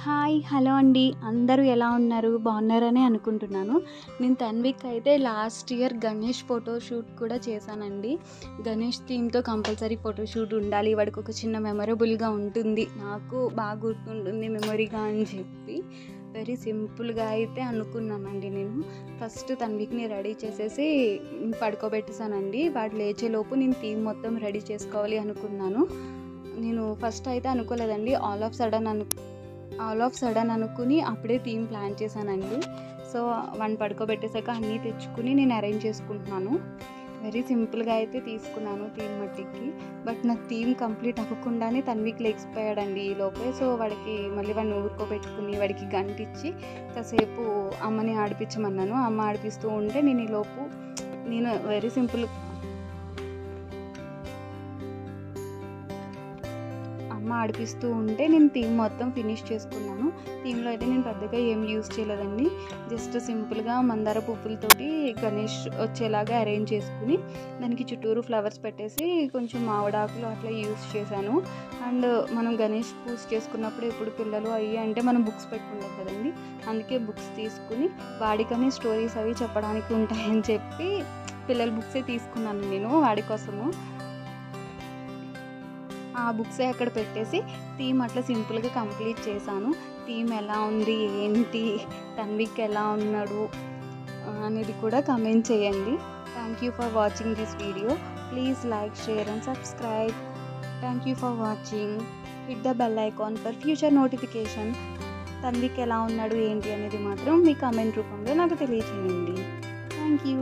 Hi hello అండి, అందరూ ఎలా ఉన్నారు? బాగున్నారని అనుకుంటున్నాను. నేను తన్విక్ అయితే లాస్ట్ ఇయర్ గణేష్ ఫోటోషూట్ కూడా చేశానండి. గణేష్ థీమ్తో కంపల్సరీ ఫోటోషూట్ ఉండాలి, వాడికి ఒక చిన్న మెమొరబుల్గా ఉంటుంది, నాకు బాగా గుర్తుంటుంది మెమొరీగా అని చెప్పి వెరీ సింపుల్గా అయితే అనుకున్నానండి. నేను ఫస్ట్ తన్విక్ని రెడీ చేసేసి పడుకోబెట్టేసానండి. వాడు లేచేలోపు నేను థీమ్ మొత్తం రెడీ చేసుకోవాలి అనుకున్నాను. నేను ఫస్ట్ అయితే అనుకోలేదండి, ఆల్ ఆఫ్ సడన్ అనుకుని అప్పుడే థీమ్ ప్లాన్ చేశానండి. సో వాడిని పడుకోబెట్టేశాక అన్నీ తెచ్చుకుని నేను అరేంజ్ చేసుకుంటున్నాను. వెరీ సింపుల్గా అయితే తీసుకున్నాను థీమ్ మట్టికి. బట్ నా థీమ్ కంప్లీట్ అవ్వకుండానే తన్విక్ లేచిపోయాడండి ఈ లోపే. సో వాడికి మళ్ళీ వాడిని ఊరుకోబెట్టుకుని వాడికి గంటిచ్చి కాసేపు అమ్మని ఆడిపించమన్నాను. అమ్మ ఆడిపిస్తూ ఉంటే నేను ఈ లోపు వెరీ సింపుల్ ఆడిపిస్తూ ఉంటే నేను థీమ్ మొత్తం ఫినిష్ చేసుకున్నాను. థీమ్లో అయితే నేను పెద్దగా ఏం యూజ్ చేయలేదండి, జస్ట్ సింపుల్గా మందార పువ్వులతోటి గణేష్ వచ్చేలాగా అరేంజ్ చేసుకుని దానికి చుట్టూరు ఫ్లవర్స్ పెట్టేసి కొంచెం మామిడాకులు అట్లా యూజ్ చేశాను. అండ్ మనం గణేష్ పూజ చేసుకున్నప్పుడు ఇప్పుడు పిల్లలు అంటే మనం బుక్స్ పెట్టుకుంటాం కదండి, అందుకే బుక్స్ తీసుకుని వాడికని స్టోరీస్ అవి చెప్పడానికి ఉంటాయని చెప్పి పిల్లల బుక్సే తీసుకున్నాను నేను వాడి కోసము. ఆ బుక్సే అక్కడ పెట్టేసి థీమ్ అట్లా సింపుల్గా కంప్లీట్ చేశాను. థీమ్ ఎలా ఉంది, ఏంటి, తన్విక్ ఎలా ఉన్నాడు అనేది కూడా కమెంట్ చేయండి. Thank you for watching this video. Please like, share and subscribe. Thank you for watching. Hit the bell icon for future notification. Tanvik ఎలా ఉన్నాడు ఏంటి అనేది మాత్రం మీ కమెంట్ రూపంలో నాకు తెలియజేయండి. Thank you.